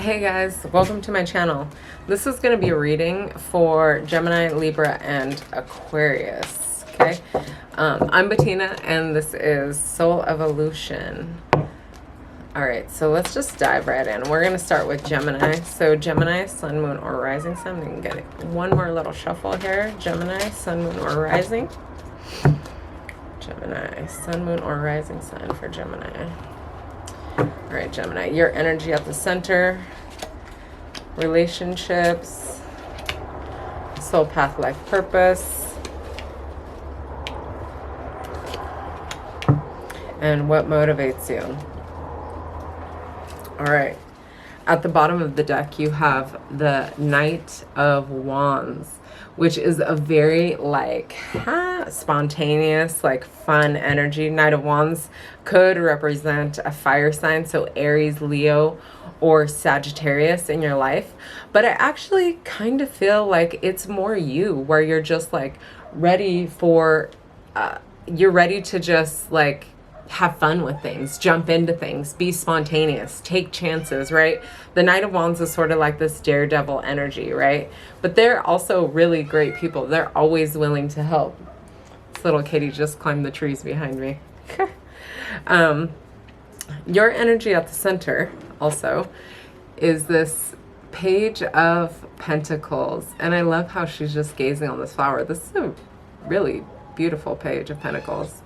Hey guys, welcome to my channel. This is going to be a reading for Gemini, Libra, and Aquarius. Okay, I'm Bettina, and this is Soul Evolution. All right, so let's just dive right in. We're going to start with Gemini. So Gemini, Sun, Moon, or Rising Sun. We can get one more little shuffle here. Gemini, Sun, Moon, or Rising. Gemini, Sun, Moon, or Rising Sun for Gemini. All right, Gemini, your energy at the center, relationships, soul path, life purpose, and what motivates you. All right, at the bottom of the deck, you have the Knight of Wands, which is a very spontaneous, fun energy. Knight of Wands could represent a fire sign, so Aries, Leo, or Sagittarius in your life. But I actually kind of feel like it's more you, where you're just ready for, you're ready to just have fun with things, jump into things, be spontaneous, take chances, right? The Knight of Wands is sort of like this daredevil energy, right? But they're also really great people. They're always willing to help. This little kitty just climbed the trees behind me. Your energy at the center also is this Page of Pentacles. And I love how she's just gazing on this flower. This is a really beautiful Page of Pentacles.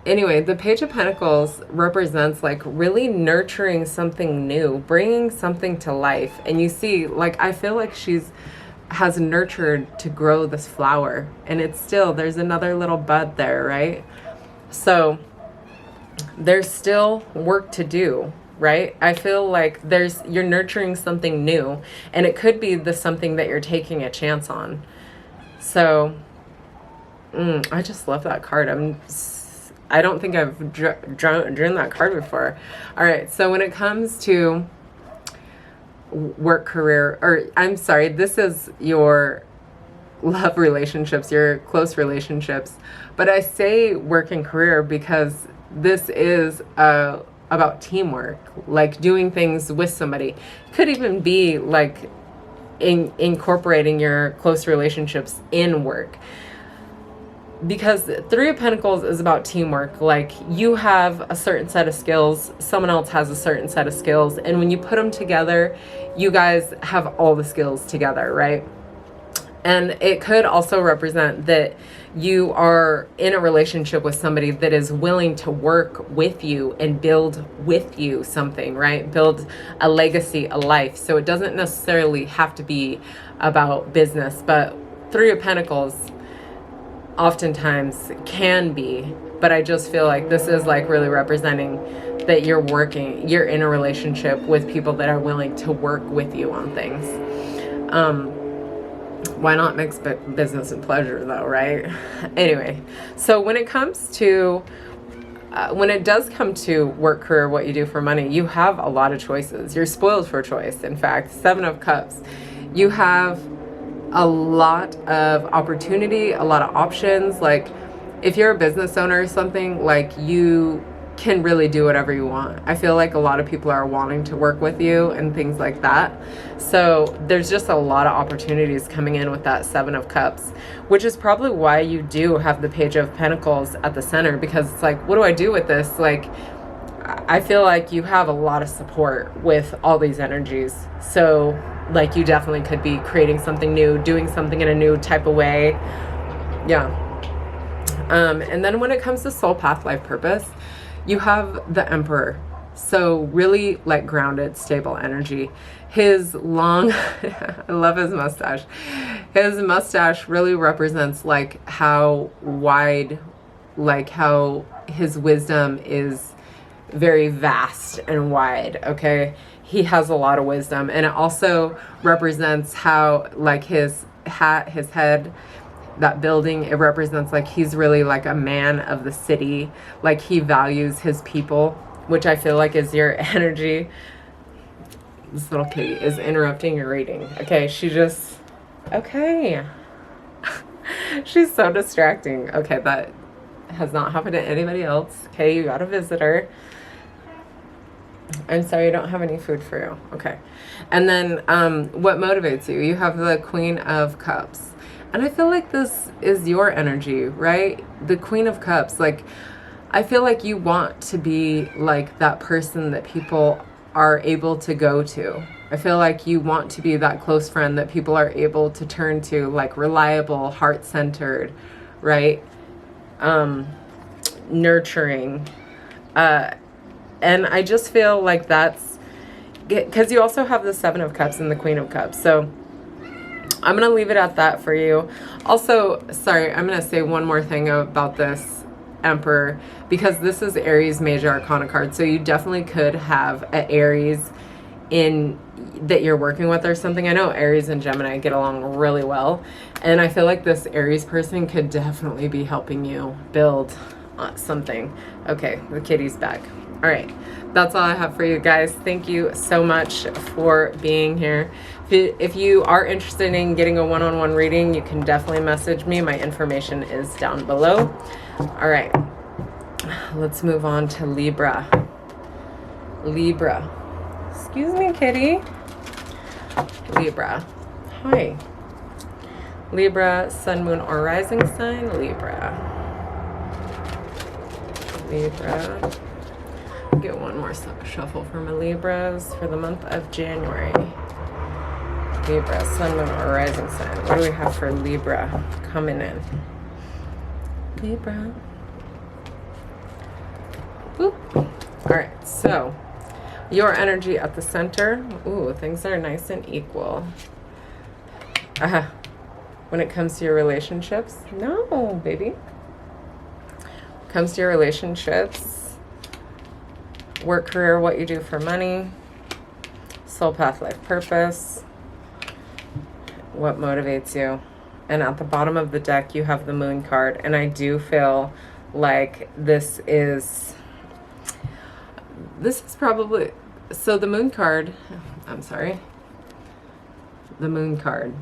Anyway, the Page of Pentacles represents really nurturing something new, bringing something to life. And you see, I feel like has nurtured to grow this flower, and there's another little bud there, right? So there's still work to do, right? I feel like you're nurturing something new, and it could be the something that you're taking a chance on. So I just love that card. I don't think I've drawn that card before. All right, so when it comes to work, career, this is your love relationships, your close relationships. But I say work and career because this is about teamwork, doing things with somebody. Could even be incorporating your close relationships in work. Because Three of Pentacles is about teamwork. You have a certain set of skills, someone else has a certain set of skills, and when you put them together, you guys have all the skills together, right? And it could also represent that you are in a relationship with somebody that is willing to work with you and build with you something, right? Build a legacy, a life. So it doesn't necessarily have to be about business, but Three of Pentacles oftentimes can be, but I just feel like this is really representing that you're in a relationship with people that are willing to work with you on things. Why not mix business and pleasure though, right? Anyway, so when it does come to work, career, what you do for money, you have a lot of choices. You're spoiled for choice. In fact, Seven of Cups, you have a lot of opportunity, a lot of options. If you're a business owner or something, you can really do whatever you want. I feel like a lot of people are wanting to work with you and things like that. So there's just a lot of opportunities coming in with that Seven of Cups, which is probably why you do have the Page of Pentacles at the center, because it's what do I do with this? I feel like you have a lot of support with all these energies. So you definitely could be creating something new, doing something in a new type of way. Yeah. And then when it comes to soul path, life purpose, you have the Emperor. So really grounded, stable energy. His long, I love his mustache. His mustache really represents how wide, how his wisdom is very vast and wide, okay? He has a lot of wisdom, and it also represents how his hat, his head, that building, it represents he's really a man of the city. He values his people, which I feel is your energy. This little kitty is interrupting your reading. Okay, okay. She's so distracting. Okay, that has not happened to anybody else. Okay, you got a visitor. I'm sorry, I don't have any food for you. Okay. And then what motivates you? You have the Queen of Cups. And I feel like this is your energy, right? The Queen of Cups. Like, I feel like you want to be like that person that people are able to go to. I feel like you want to be that close friend that people are able to turn to, like reliable, heart-centered, right? Nurturing. And I just feel like that's, because you also have the Seven of Cups and the Queen of Cups. So I'm going to leave it at that for you. Also, sorry, I'm going to say one more thing about this Emperor, because this is Aries Major Arcana card. So you definitely could have an Aries in that you're working with or something. I know Aries and Gemini get along really well. And I feel like this Aries person could definitely be helping you build something. Okay, the kitty's back. All right, that's all I have for you guys. Thank you so much for being here. If you are interested in getting a one-on-one reading, you can definitely message me. My information is down below. All right, let's move on to Libra. Libra. Excuse me, kitty. Libra. Hi. Libra, sun, moon, or rising sign. Libra. Libra. Get one more shuffle for my Libras for the month of January. Libra, sun, moon, or rising sign. What do we have for Libra coming in? Libra. Boop. All right, so your energy at the center. Ooh, things are nice and equal. When it comes to your relationships, no, baby. Comes to your relationships, work, career, what you do for money, soul path, life purpose, what motivates you. And at the bottom of the deck, you have the Moon card. And I do feel like this is probably, so the Moon card, I'm sorry, the Moon card,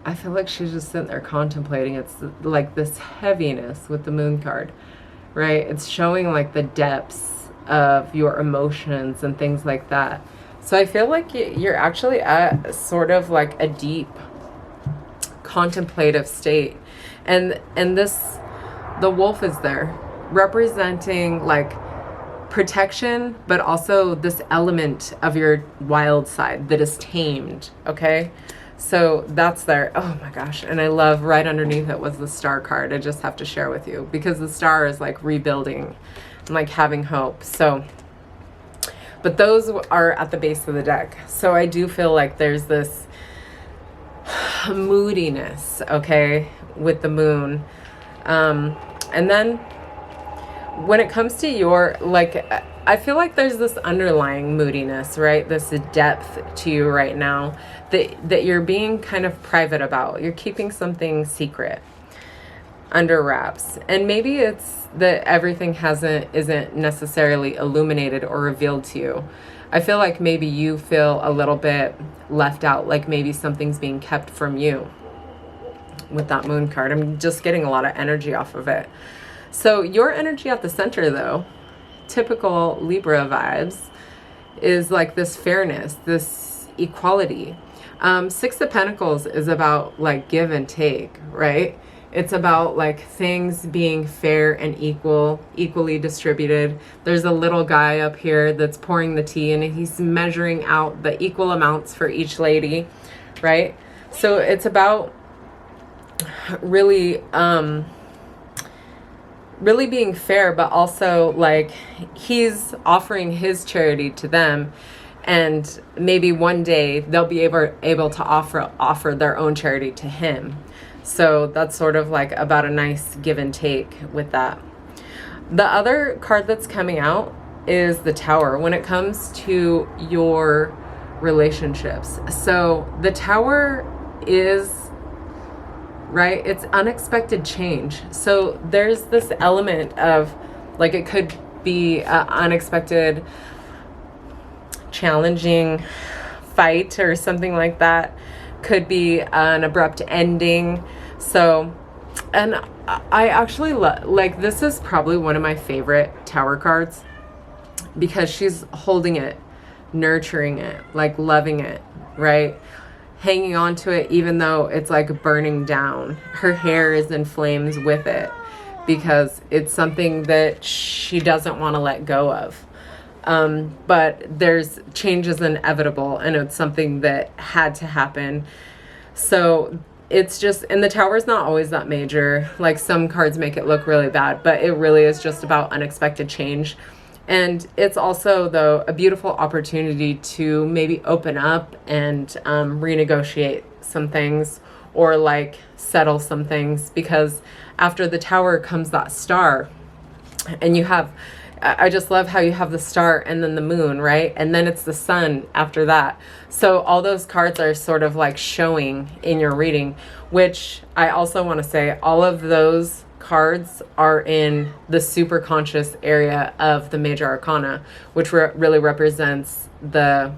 I feel like she's just sitting there contemplating. It's like this heaviness with the Moon card, right? It's showing like the depths of your emotions and things like that. So I feel like you're actually at sort of like a deep contemplative state. And this, the wolf is there representing like protection, but also this element of your wild side that is tamed, okay? So that's there. Oh my gosh. And I love right underneath it was the star card. I just have to share with you because the star is like rebuilding and like having hope. So, but those are at the base of the deck. So I do feel like there's this moodiness, okay, with the moon. And then when it comes to your, like, I feel like there's this underlying moodiness, right? This depth to you right now that you're being kind of private about. You're keeping something secret under wraps. And maybe it's that everything isn't necessarily illuminated or revealed to you. I feel like maybe you feel a little bit left out, like maybe something's being kept from you with that Moon card. I'm just getting a lot of energy off of it. So your energy at the center, though, typical Libra vibes, is like this fairness, this equality. Six of Pentacles is about like give and take, right? It's about like things being fair and equally distributed. There's a little guy up here that's pouring the tea and he's measuring out the equal amounts for each lady, right? So it's about really really being fair, but also like he's offering his charity to them, and maybe one day they'll be able to offer their own charity to him. So that's sort of like about a nice give and take with that. The other card that's coming out is the Tower when it comes to your relationships. So the Tower is, right, it's unexpected change. So there's this element of like it could be an unexpected challenging fight or something like that. Could be an abrupt ending. So, and I actually like, this is probably one of my favorite Tower cards. because she's holding it, nurturing it, like loving it, right? Hanging on to it even though it's like burning down. Her hair is in flames with it because it's something that she doesn't want to let go of. But there's change is inevitable, and it's something that had to happen. So it's just, and the Tower is not always that major. Like some cards make it look really bad, but it really is just about unexpected change. And it's also, though, a beautiful opportunity to maybe open up and renegotiate some things, or like settle some things, because after the Tower comes that Star, and you have, I just love how you have the Star and then the Moon, right? And then it's the Sun after that. So all those cards are sort of like showing in your reading, which I also want to say all of those cards are in the super conscious area of the major arcana, which really represents the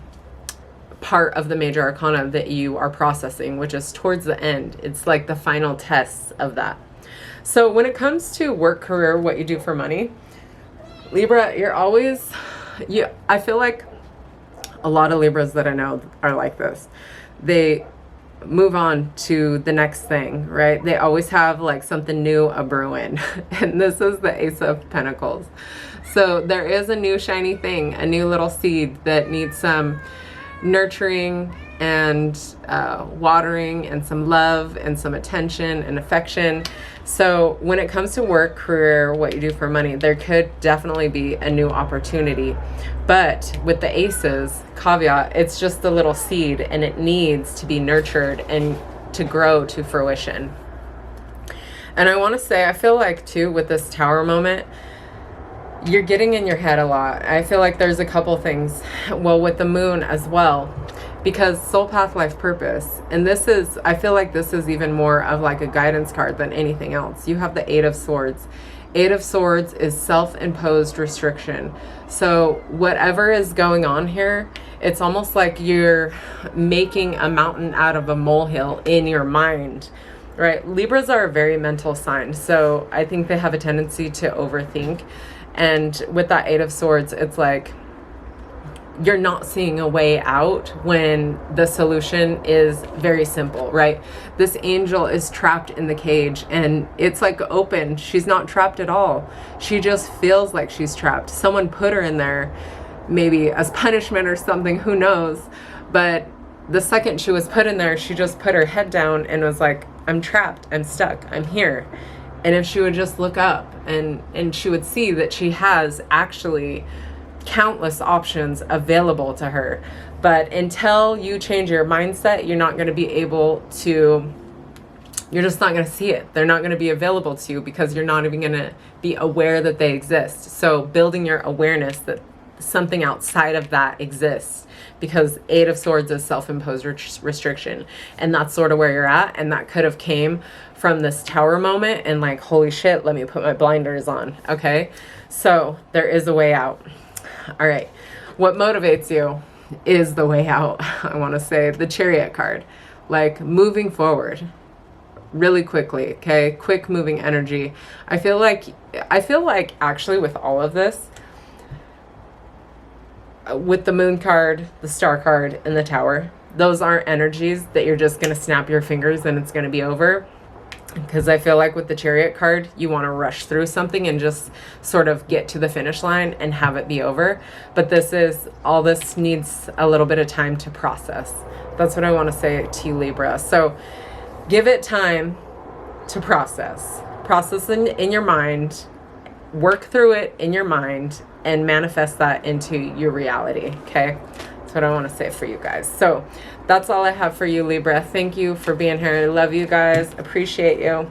part of the major arcana that you are processing, which is towards the end. It's like the final tests of that. So when it comes to work, career, what you do for money, Libra, you're always, I feel like a lot of Libras that I know are like this. They move on to the next thing, right? They always have like something new a brewing. And this is the Ace of Pentacles. So there is a new shiny thing, a new little seed that needs some nurturing and watering and some love and some attention and affection. So when it comes to work, career, what you do for money, there could definitely be a new opportunity. But with the aces, caveat, it's just the little seed, and it needs to be nurtured and to grow to fruition. And I want to say, I feel like too, with this Tower moment, you're getting in your head a lot. I feel like there's a couple things, well, with the Moon as well, because soul path, life purpose. And this is, I feel like this is even more of like a guidance card than anything else. You have the Eight of Swords. Eight of Swords is self-imposed restriction. So whatever is going on here, it's almost like you're making a mountain out of a molehill in your mind, right? Libras are a very mental sign. So I think they have a tendency to overthink. And with that Eight of Swords, it's like you're not seeing a way out when the solution is very simple, right? This angel is trapped in the cage, and it's like open. She's not trapped at all. She just feels like she's trapped. Someone put her in there, maybe as punishment or something, who knows? But the second she was put in there, she just put her head down and was like, I'm trapped, I'm stuck, I'm here. And if she would just look up and she would see that she has actually countless options available to her. But until you change your mindset, you're not going to be able to, you're just not going to see it. They're not going to be available to you because you're not even going to be aware that they exist. So building your awareness that something outside of that exists, because Eight of Swords is self-imposed restriction. And that's sort of where you're at. And that could have came from this Tower moment and like, holy shit, let me put my blinders on. Okay. So there is a way out. All right. What motivates you is the way out. I want to say the Chariot card, like moving forward really quickly. Okay. Quick moving energy. I feel like actually with all of this, with the Moon card, the Star card, and the Tower, those aren't energies that you're just going to snap your fingers and it's going to be over. Because I feel like with the Chariot card, you want to rush through something and just sort of get to the finish line and have it be over. But all this needs a little bit of time to process. That's what I want to say to you, Libra. So give it time to process. Process in your mind, work through it in your mind, and manifest that into your reality, okay? That's what I want to say for you guys. So that's all I have for you, Libra. Thank you for being here. I love you guys. Appreciate you.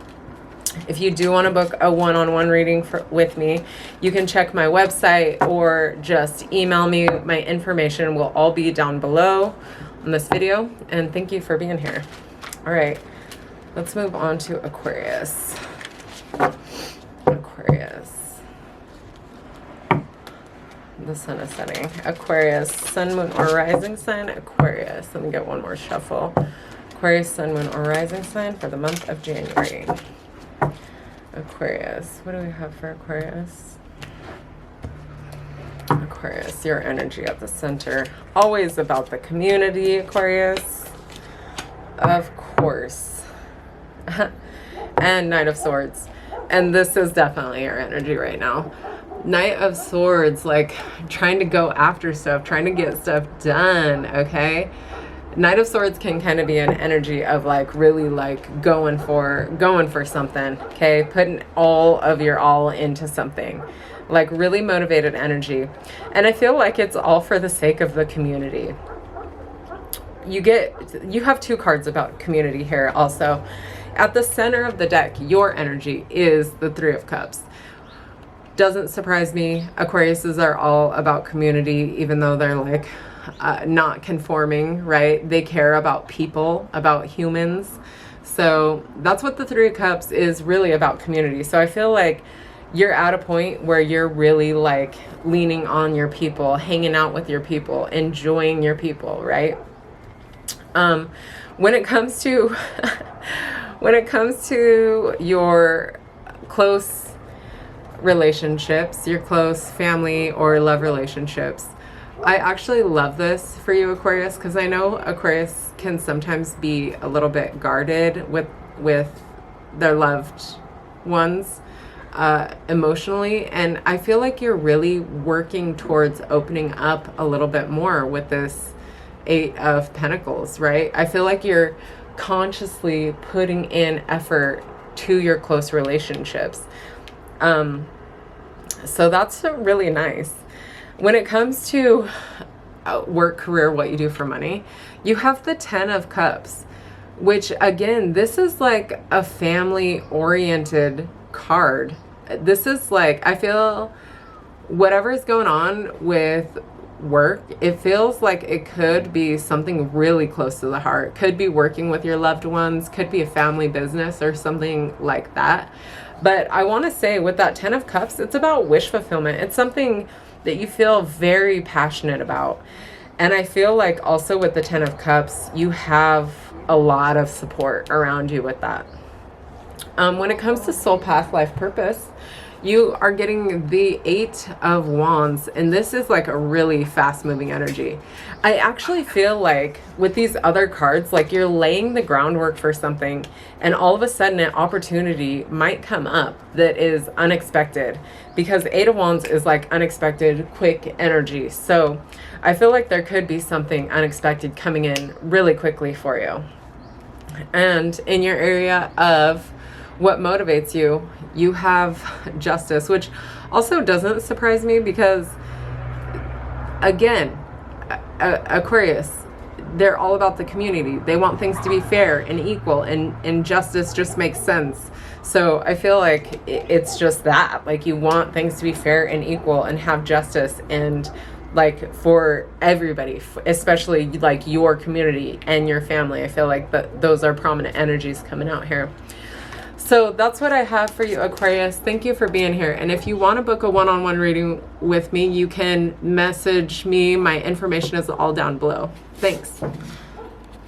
If you do want to book a one-on-one reading with me, you can check my website or just email me. My information will all be down below on this video. And thank you for being here. All right, let's move on to Aquarius. Aquarius. The sun is setting. Aquarius, sun, moon, or rising sign. Aquarius. Let me get one more shuffle. Aquarius, sun, moon, or rising sign for the month of January. Aquarius. What do we have for Aquarius? Aquarius. Aquarius, your energy at the center. Always about the community, Aquarius. Of course. And Knight of Swords. And this is definitely your energy right now. Knight of Swords, like trying to go after stuff, trying to get stuff done, okay? Knight of Swords can kind of be an energy of like really like going for something, okay? Putting all of your all into something. Like really motivated energy. And I feel like it's all for the sake of the community. You have two cards about community here also. At the center of the deck, your energy is the Three of Cups. Doesn't surprise me. Aquariuses are all about community, even though they're like not conforming, right? They care about people, about humans. So that's what the Three of Cups is really about, community. So I feel like you're at a point where you're really like leaning on your people, hanging out with your people, enjoying your people, right? When it comes to your close relationships, your close family or love relationships, I actually love this for you, Aquarius, because I know Aquarius can sometimes be a little bit guarded with their loved ones emotionally, and I feel like you're really working towards opening up a little bit more with this Eight of Pentacles, right? I feel like you're consciously putting in effort to your close relationships. So that's really nice. When it comes to work, career, what you do for money, you have the Ten of Cups, which again, this is like a family-oriented card. This is like, I feel whatever is going on with work, it feels like it could be something really close to the heart. Could be working with your loved ones, could be a family business or something like that. But I want to say with that Ten of Cups, it's about wish fulfillment. It's something that you feel very passionate about. And I feel like also with the Ten of Cups, you have a lot of support around you with that. When it comes to soul path, life purpose, you are getting the Eight of Wands, and this is like a really fast moving energy. I actually feel like with these other cards, like you're laying the groundwork for something, and all of a sudden an opportunity might come up that is unexpected, because Eight of Wands is like unexpected, quick energy. So I feel like there could be something unexpected coming in really quickly for you. And in your area of what motivates you, you have Justice, which also doesn't surprise me because, again, Aquarius, they're all about the community. They want things to be fair and equal, and justice just makes sense. So I feel like it's just that, like you want things to be fair and equal and have justice, and like for everybody, especially like your community and your family. I feel like those are prominent energies coming out here. So that's what I have for you, Aquarius. Thank you for being here. And if you want to book a one-on-one reading with me, you can message me. My information is all down below. Thanks.